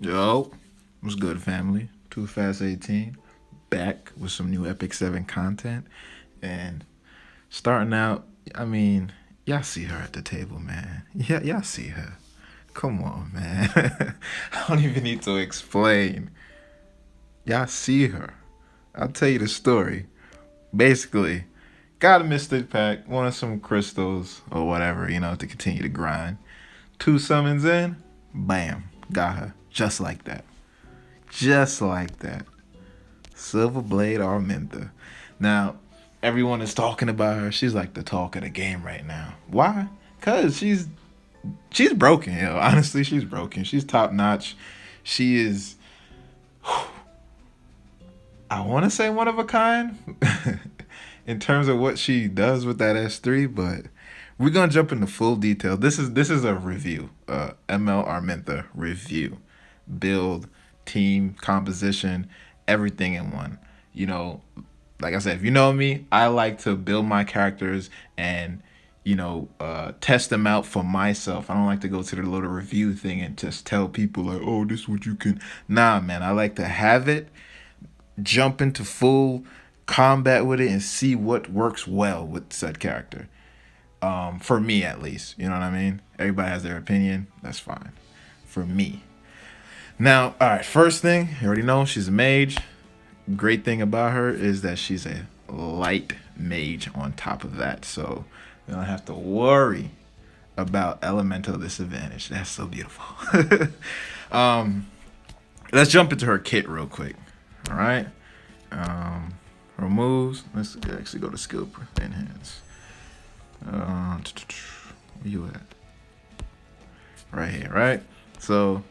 Yo, what's good, family? Too Fast 18, back with some new Epic 7 content. And starting out, I mean, y'all see her at the table, man. Yeah, y'all see her. Come on, man. I don't even need to explain. Y'all see her. I'll tell you the story. Basically, got a mystic pack, wanted some crystals or whatever, to continue to grind. Two summons in, bam, got her. Just like that. Just like that. Silverblade Aramintha. Now, everyone is talking about her. She's like the talk of the game right now. Why? Cause she's broken, Honestly, she's broken. She's top notch. She is I wanna say one of a kind in terms of what she does with that S3, but we're gonna jump into full detail. This is a review. ML Aramintha review. Build, team, composition, everything in one. You know, like I said, if you know me, I like to build my characters and test them out for myself. I don't like to go to the little review thing and just tell people like, oh, this is what you can. Nah, man, I like to have it, jump into full combat with it, and see what works well with said character. For me, at least, you know what I mean. Everybody has their opinion. That's fine. For me, now, all right, first thing, you already know she's a mage. Great thing about her is that she's a light mage on top of that. So you don't have to worry about elemental disadvantage. That's so beautiful. um, let's jump into her kit real quick. All right. Her moves. Let's actually go to skill enhance. Where you at? Right here, right? So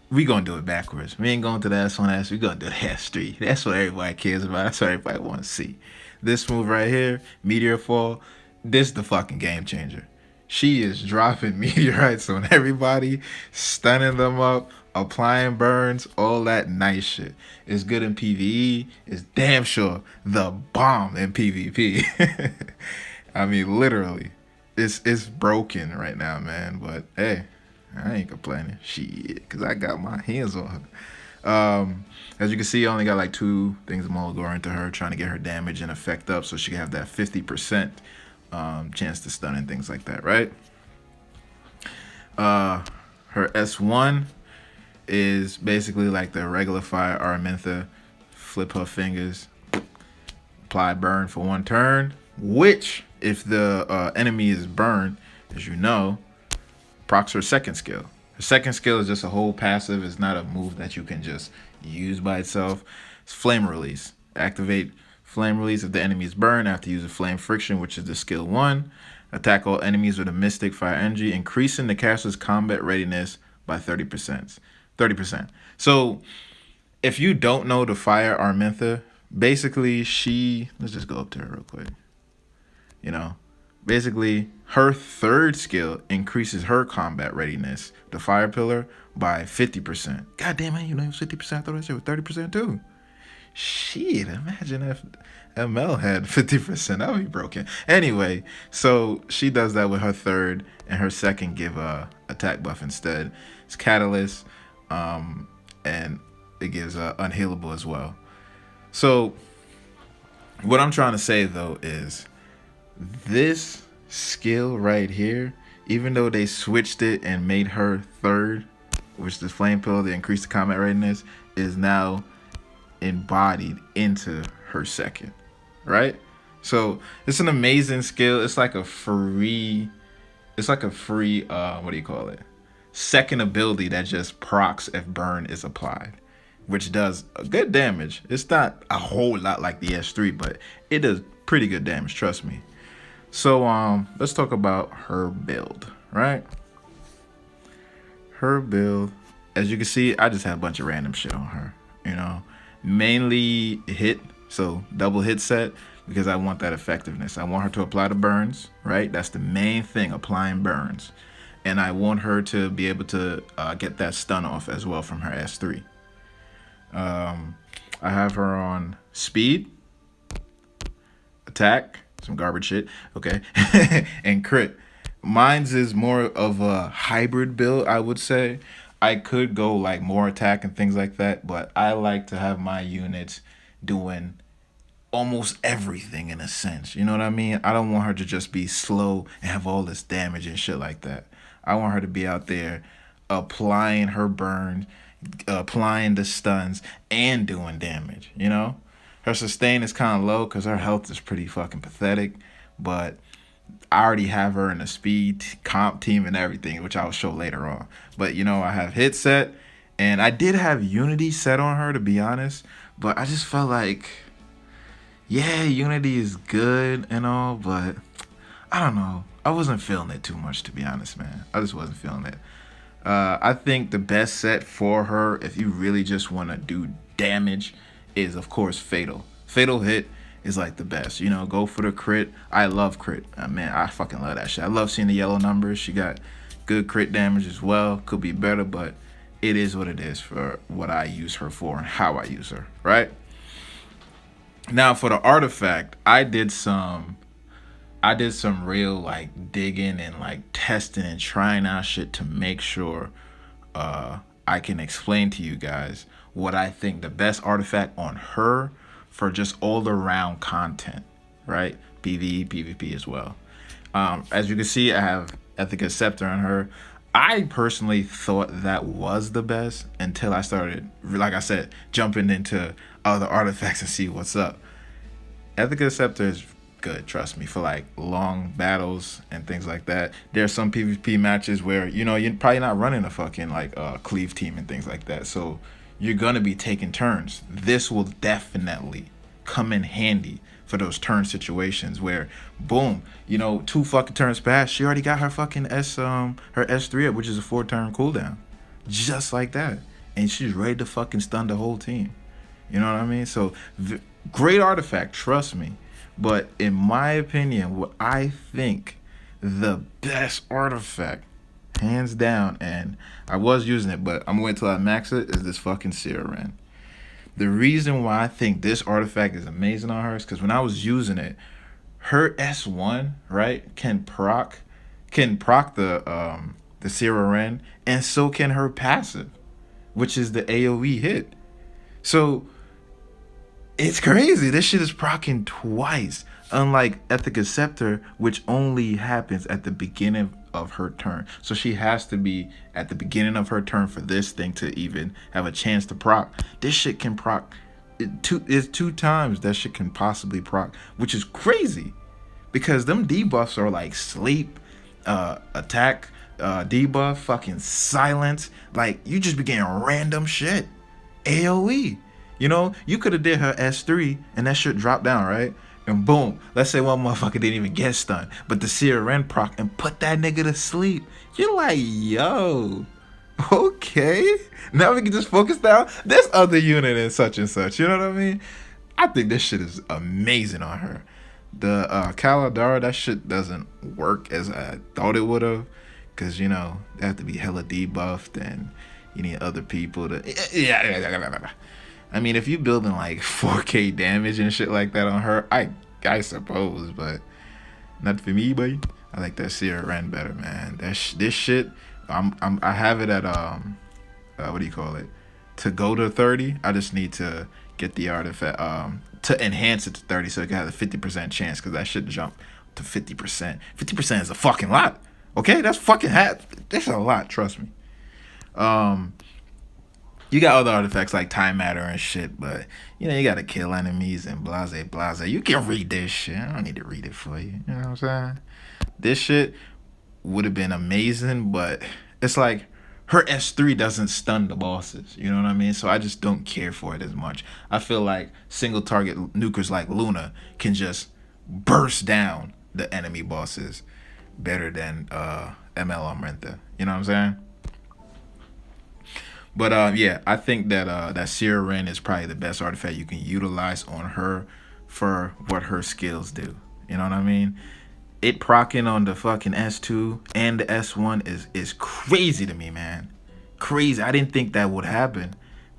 we gonna do it backwards. We ain't going to the S1S. We gonna do the S3. That's what everybody cares about. That's what everybody want to see. This move right here, Meteor Fall. This the fucking game changer. She is dropping meteorites on everybody, stunning them up, applying burns, all that nice shit. It's good in PvE. It's damn sure the bomb in PvP. I mean, literally, it's broken right now, man. But hey, I ain't complaining. Shit, cause I got my hands on her. As you can see, I only got like two things I'm gonna go into her, trying to get her damage and effect up, so she can have that 50% chance to stun and things like that, right? Her S1 is basically like the regular fire Aramintha. Flip her fingers, apply burn for one turn, which, if the enemy is burned, as you know, procs her second skill. Her second skill is just a whole passive. It's not a move that you can just use by itself. It's flame release. Activate flame release if the enemy is burned after use of flame friction, which is the skill 1. Attack all enemies with a mystic fire energy, increasing the caster's combat readiness by 30%. 30%. So if you don't know the fire Aramintha, basically let's just go up to her real quick. Basically, her third skill increases her combat readiness, the fire pillar, by 50%. God damn it, it was 50%. I thought I said was 30% too. Shit, imagine if ML had 50%. That would be broken. Anyway, so she does that with her third, and her second give a attack buff instead. It's Catalyst, and it gives unhealable as well. So what I'm trying to say though is this skill right here, even though they switched it and made her third, which the flame pill, they increased the combat readiness, is now embodied into her second, right? So it's an amazing skill. It's like a free what do you call it, second ability that just procs if burn is applied, which does a good damage. It's not a whole lot like the S3, but it does pretty good damage, trust me. So let's talk about her build, right? Her build, as you can see, I just have a bunch of random shit on her, mainly hit, so double hit set, because I want that effectiveness. I want her to apply the burns, right? That's the main thing, applying burns. And I want her to be able to get that stun off as well from her S3. I have her on speed, attack, some garbage shit, okay, and crit. Mine's is more of a hybrid build, I would say. I could go like more attack and things like that, but I like to have my units doing almost everything in a sense. You know what I mean? I don't want her to just be slow and have all this damage and shit like that. I want her to be out there applying her burn, applying the stuns, and doing damage. You know, her sustain is kind of low because her health is pretty fucking pathetic. But I already have her in the speed comp team and everything, which I'll show later on. But you know, I have hit set, and I did have Unity set on her to be honest. But I just felt like, yeah, Unity is good and all, but I don't know. I wasn't feeling it too much to be honest, man. I just wasn't feeling it. I think the best set for her, if you really just want to do damage, is of course Fatal. Fatal hit is like the best. You know, go for the crit. I love crit. Man, I fucking love that shit. I love seeing the yellow numbers. She got good crit damage as well. Could be better, but it is what it is for what I use her for and how I use her, right? Now for the artifact, I did some real like digging and like testing and trying out shit to make sure I can explain to you guys what I think the best artifact on her for just all around content, right? PvE, PvP as well. As you can see, I have Ethic Scepter on her. I personally thought that was the best until I started, like I said, jumping into other artifacts and see what's up. Ethic Scepter is good, trust me, for like long battles and things like that. There's some PvP matches where, you know, you're probably not running a fucking like cleave team and things like that. So you're gonna be taking turns. This will definitely come in handy for those turn situations where boom, you know, 2 fucking turns past, she already got her fucking her S3 up, which is a 4-turn cooldown. Just like that. And she's ready to fucking stun the whole team. You know what I mean? So great artifact, trust me. But in my opinion, what I think the best artifact, hands down, and I was using it, but I'm gonna wait till I max it, is this fucking Siren. The reason why I think this artifact is amazing on her is because when I was using it, her S1, right, can proc the Siren, and so can her passive, which is the AoE hit. So it's crazy. This shit is proccing twice. Unlike Ethic Scepter, which only happens at the beginning of her turn. So she has to be at the beginning of her turn for this thing to even have a chance to proc. This shit can proc. It's 2 times that shit can possibly proc, which is crazy. Because them debuffs are like sleep, attack, debuff, fucking silence. Like, you just be getting random shit. AoE. You know, you could have did her S3 and that shit dropped down, right? And boom, let's say one motherfucker didn't even get stunned, but the Siren proc and put that nigga to sleep. You're like, yo, okay. Now we can just focus down this other unit and such. You know what I mean? I think this shit is amazing on her. The Caladara, that shit doesn't work as I thought it would have. Because, you know, they have to be hella debuffed and you need other people to... Yeah. I mean, if you building like 4K damage and shit like that on her, I suppose, but not for me, buddy. I like that Siren better, man. This shit, I have it at what do you call it? To go to 30, I just need to get the artifact to enhance it to 30 so it can have a 50% chance, because that shit jump to 50%. 50% is a fucking lot. Okay, that's fucking that's a lot. Trust me. You got other artifacts like Time Matter and shit, but you know, you gotta kill enemies and blase. You can read this shit. I don't need to read it for you. You know what I'm saying? This shit would have been amazing, but it's like her S3 doesn't stun the bosses. You know what I mean? So I just don't care for it as much. I feel like single target nukers like Luna can just burst down the enemy bosses better than ML Aramintha. You know what I'm saying? But yeah, I think that that Siren is probably the best artifact you can utilize on her for what her skills do. You know what I mean? It procking on the fucking S2 and the S1 is crazy to me, man. Crazy. I didn't think that would happen,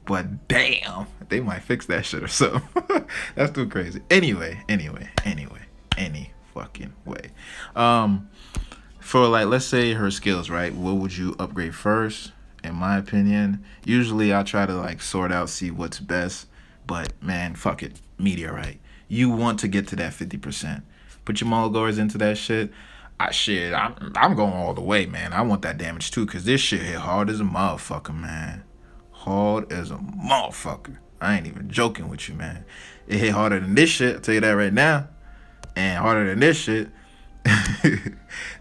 but damn, they might fix that shit or something. That's too crazy. Anyway, any fucking way. For like, let's say her skills, right? What would you upgrade first? in my opinion. Usually I'll try to like sort out, see what's best. But man, fuck it. Meteorite. You want to get to that 50%. Put your Mulgars into that shit. I'm going all the way, man. I want that damage too, cause this shit hit hard as a motherfucker, man. Hard as a motherfucker. I ain't even joking with you, man. It hit harder than this shit, I'll tell you that right now. And harder than this shit. This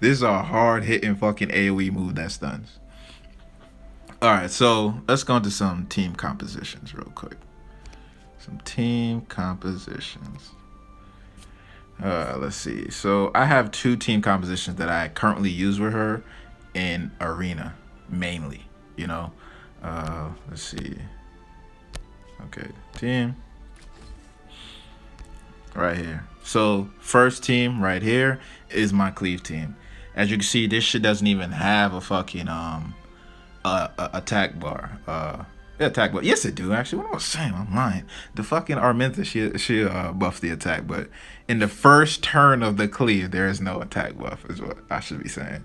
is a hard hitting fucking AoE move that stuns. Alright, so let's go into some team compositions real quick. Some team compositions. Let's see. So I have 2 team compositions that I currently use with her in arena, mainly. You know. Let's see. Okay, team. Right here. So first team right here is my cleave team. As you can see, this shit doesn't even have a fucking attack bar. Attack bar. Yes, it do actually. What am I saying? I'm lying. The fucking Aramintha, she buffs the attack, but in the first turn of the cleave, there is no attack buff. Is what I should be saying.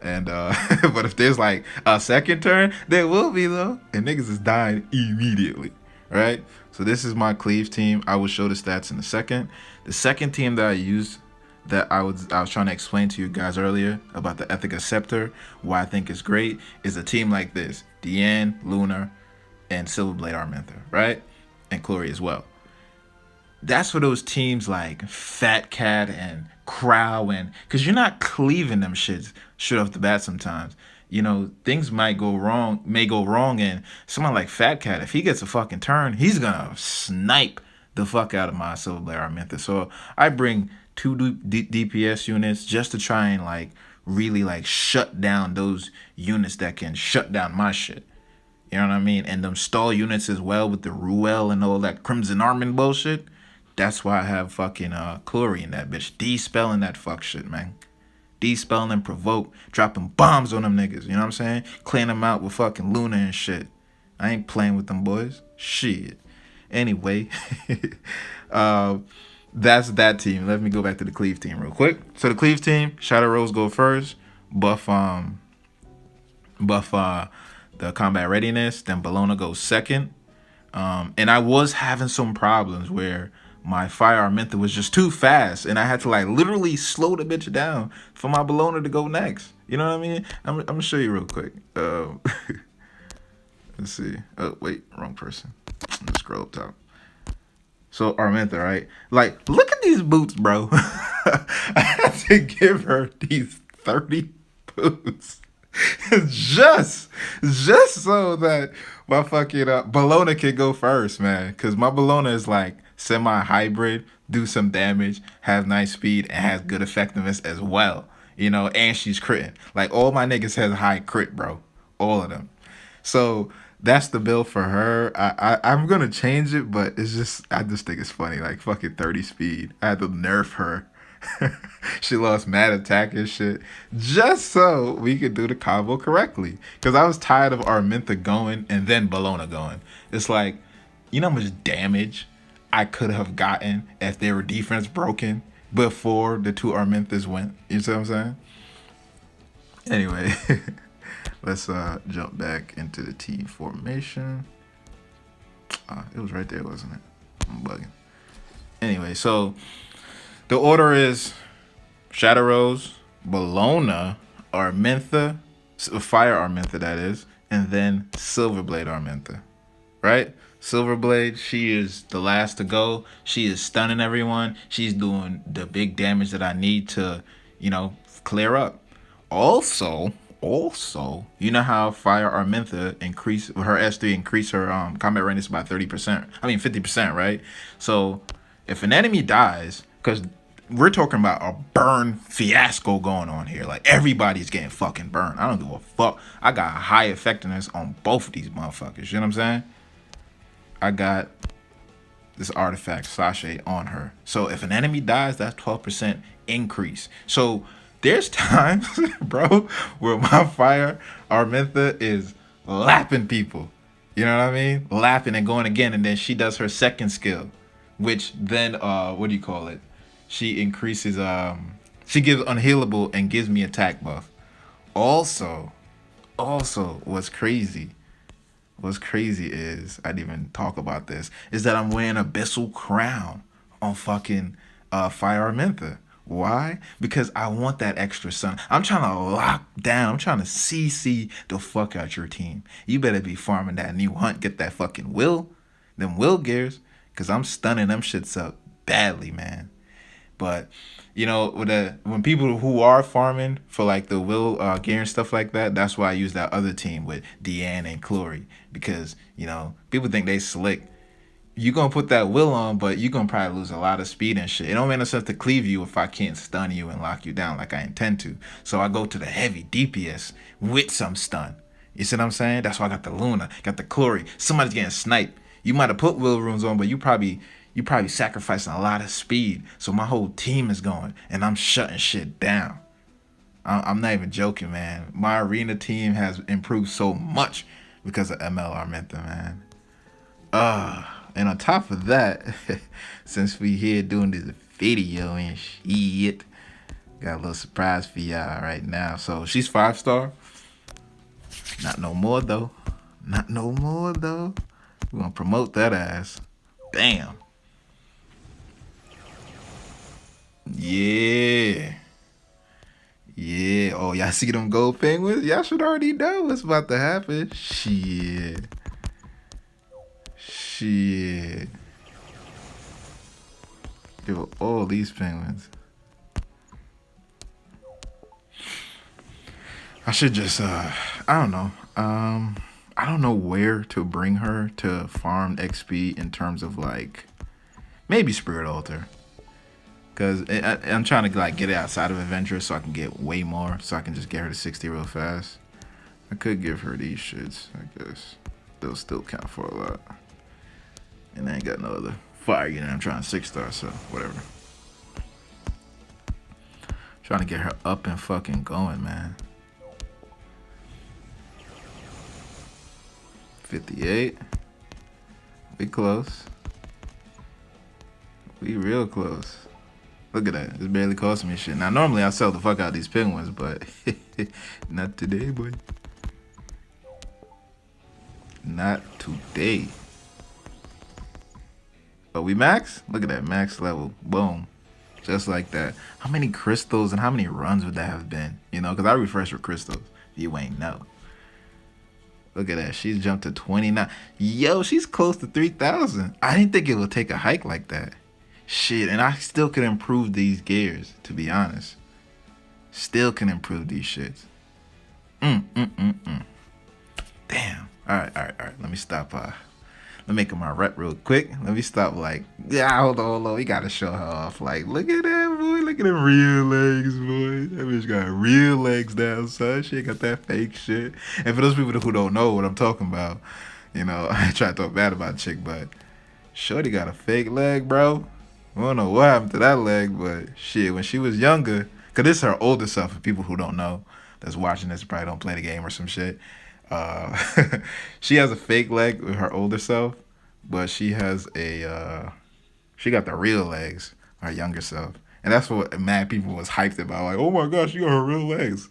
And but if there's like a second turn, there will be though, and niggas is dying immediately. Right? So this is my cleave team. I will show the stats in a second. The second team that I used, that I was trying to explain to you guys earlier about the Ethica Scepter, why I think it's great, is a team like this: Deanne, Lunar, and Silverblade Aramintha, right? And Chloe as well. That's for those teams like Fat Cat and Crow, and because you're not cleaving them shits straight off the bat sometimes. You know, things may go wrong, and someone like Fat Cat, if he gets a fucking turn, he's gonna snipe the fuck out of my Silverblade Aramintha. So I bring 2 DPS units just to try and like really like shut down those units that can shut down my shit. You know what I mean? And them stall units as well with the Ruel and all that Crimson Armin bullshit. That's why I have fucking Chloe in that bitch. De-spelling that fuck shit, man. De-spelling and provoke. Dropping bombs on them niggas. You know what I'm saying? Clean them out with fucking Luna and shit. I ain't playing with them boys. Shit. Anyway. That's that team. Let me go back to the cleave team real quick. So the cleave team, Shadow Rose go first. Buff the combat readiness. Then Bologna goes second. And I was having some problems where my Fire Aramintha was just too fast, and I had to like literally slow the bitch down for my Bologna to go next. You know what I mean? I'm gonna show you real quick. Let's see. Oh wait, wrong person. I'm gonna scroll up top. So Aramintha, right? Like, look at these boots, bro. I had to give her these 30 boots. just so that my fucking Bologna can go first, man. Because my Bologna is like semi-hybrid, do some damage, has nice speed, and has good effectiveness as well. You know, and she's critting. Like, all my niggas has high crit, bro. All of them. So that's the build for her. I'm gonna change it, but it's just, I just think it's funny. Like, fucking 30 speed. I had to nerf her. She lost mad attack and shit just so we could do the combo correctly, because I was tired of Aramintha going and then Bologna going. It's like, you know how much damage I could have gotten if they were defense broken before the 2 Araminthas went. You see what I'm saying? Anyway, let's jump back into the team formation. It was right there, wasn't it? I'm bugging. Anyway, so the order is Shadow Rose, Bologna, Aramintha, Fire Aramintha that is, and then Silverblade Aramintha, right? Silverblade, she is the last to go. She is stunning everyone. She's doing the big damage that I need to, you know, clear up. Also, you know how Fire Aramintha increase her S3 increase her combat readiness by 30%. I mean 50%, right? So if an enemy dies, because we're talking about a burn fiasco going on here. Like, everybody's getting fucking burned. I don't give a fuck. I got high effectiveness on both of these motherfuckers. You know what I'm saying? I got this artifact sachet on her. So if an enemy dies, that's 12% increase. So there's times, bro, where my Fire Aramintha is lapping people. You know what I mean? Lapping and going again. And then she does her second skill, which then, what do you call it? She increases, she gives unhealable and gives me attack buff. Also, Also, what's crazy is, I didn't even talk about this, is that I'm wearing Abyssal Crown on fucking Fire Armintha. Why? Because I want that extra sun. I'm trying to lock down. I'm trying to CC the fuck out your team. You better be farming that new hunt. Get that fucking them will gears. Because I'm stunning them shits up badly, man. But when people who are farming for like the will gear and stuff like that, that's why I use that other team with Deanne and Chloe, because people think they slick. You gonna put that will on, but you gonna probably lose a lot of speed and shit. It don't make no sense to cleave you if I can't stun you and lock you down like I intend to. So I go to the heavy DPS with some stun. You see what I'm saying? That's why I got the Luna, got the Chloe. Somebody's getting sniped. You might have put will runes on, but you probably sacrificing a lot of speed. So my whole team is going, and I'm shutting shit down. I'm not even joking, man. My arena team has improved so much because of ML Aramintha, man. And on top of that, since we here doing this video and shit, got a little surprise for y'all right now. So she's 5-star. Not no more though. Not no more though. We're gonna promote that ass. Bam. Yeah. Yeah. Oh, y'all see them gold penguins? Y'all should already know what's about to happen. Shit. Give her all these penguins. I should just I don't know. I don't know where to bring her to farm XP in terms of like maybe Spirit Altar. Cause I'm trying to like get it outside of Adventure so I can get way more, so I can just get her to 60 real fast. I could give her these shits, I guess. They'll still count for a lot. And I ain't got no other fire unit. I'm trying 6-star, so whatever. Trying to get her up and fucking going, man. 58. We close. We real close. Look at that. It's barely costing me shit. Now, normally I sell the fuck out of these penguins, but not today, boy. Not today. But we max? Look at that. Max level. Boom. Just like that. How many crystals and how many runs would that have been? Because I refresh with crystals. You ain't know. Look at that. She's jumped to 29. Yo, she's close to 3,000. I didn't think it would take a hike like that. Shit, and I still can improve these gears, to be honest. Still can improve these shits. Damn. All right. Let me stop. Let me make my rep real quick. Let me stop hold on. We gotta show her off. Like, look at that, boy. Look at them real legs, boy. That bitch got real legs down, son. She ain't got that fake shit. And for those people who don't know what I'm talking about, I try to talk bad about chick, but shorty got a fake leg, bro. I don't know what happened to that leg, but shit, when she was younger, because this is her older self, for people who don't know, that's watching this, probably don't play the game or some shit. She has a fake leg with her older self, but she has she got the real legs, her younger self. And that's what mad people was hyped about. Like, oh my gosh, she got her real legs.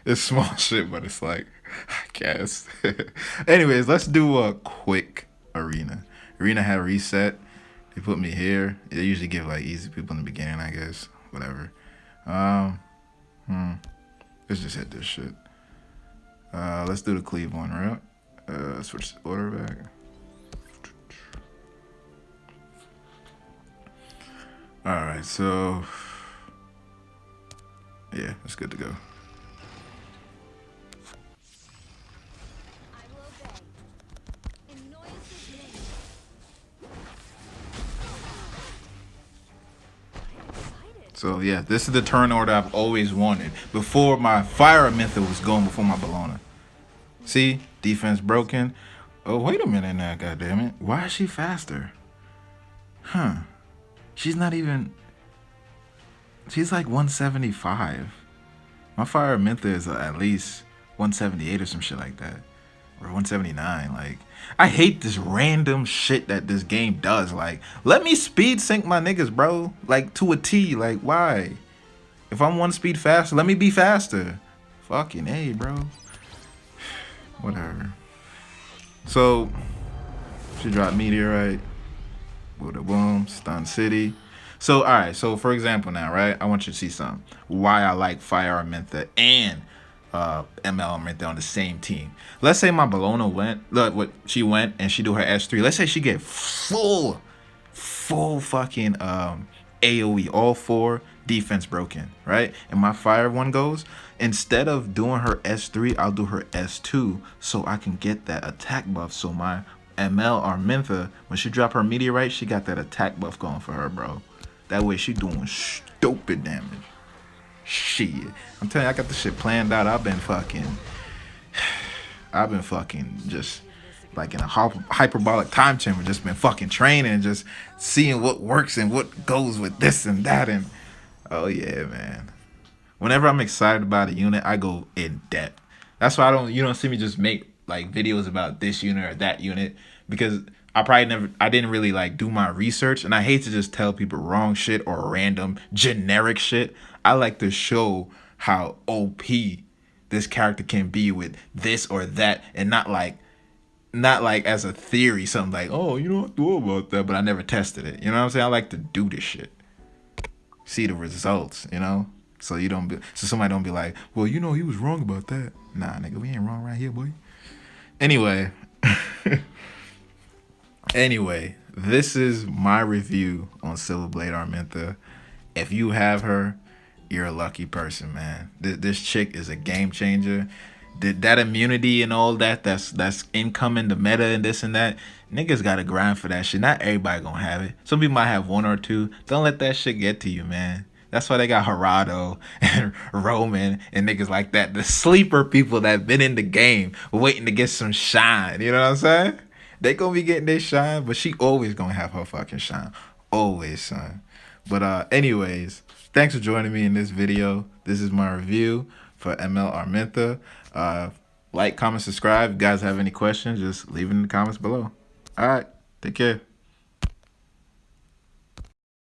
It's small shit, but it's like, I guess. Anyways, let's do a quick arena. Arena had reset. They put me here. They usually give like easy people in the beginning, I guess. Whatever. Let's just hit this shit. Let's do the cleave one, right? Switch the order back. Alright, so yeah, it's good to go. So yeah, this is the turn order I've always wanted. Before my Fire Aramintha was going before my Bellona. See? Defense broken. Oh, wait a minute now, goddammit. Why is she faster? Huh. She's not even... She's like 175. My Fire Aramintha is at least 178 or some shit like that. Or 179. Like, I hate this random shit that this game does. Like, let me speed sync my niggas, bro. Like, to a T. Like, why? If I'm one speed faster, let me be faster. Fucking A, bro. Whatever. So she dropped Meteorite, Buddha Boom, Stun City. So alright, so for example now, right? I want you to see something. Why I like Fire Aramintha and ML Aramintha on the same team. Let's say my Bologna went, look what she went and she do her S3. Let's say she get full fucking AoE, all four defense broken, right? And my fire one goes, instead of doing her S3, I'll do her S2 so I can get that attack buff. So my ML Aramintha, when she drop her meteorite, she got that attack buff going for her, bro. That way she doing stupid damage. Shit. I'm telling you, I got this shit planned out. I've been fucking just like in a hyperbolic time chamber, just been fucking training and just seeing what works and what goes with this and that. And oh yeah, man. Whenever I'm excited about a unit, I go in depth. That's why you don't see me just make like videos about this unit or that unit, because I didn't really like do my research, and I hate to just tell people wrong shit or random generic shit. I like to show how OP this character can be with this or that, and not like as a theory, something like, oh, you know what, do about that, but I never tested it. You know what I'm saying? I like to do this shit, see the results, you know, so somebody don't be like, well, you know, he was wrong about that. Nah, nigga, we ain't wrong right here, boy. Anyway, this is my review on Silverblade Aramintha. If you have her, you're a lucky person, man. This chick is a game changer. That immunity and all that's incoming, the meta and this and that, niggas gotta grind for that shit. Not everybody gonna have it. Some people might have one or two. Don't let that shit get to you, man. That's why they got Harado and Roman and niggas like that. The sleeper people that been in the game waiting to get some shine. You know what I'm saying? They gonna be getting their shine, but she always gonna have her fucking shine. Always, son. But anyways, thanks for joining me in this video. This is my review for ML Aramintha. Like, comment, subscribe. If you guys have any questions, just leave it in the comments below. All right, take care.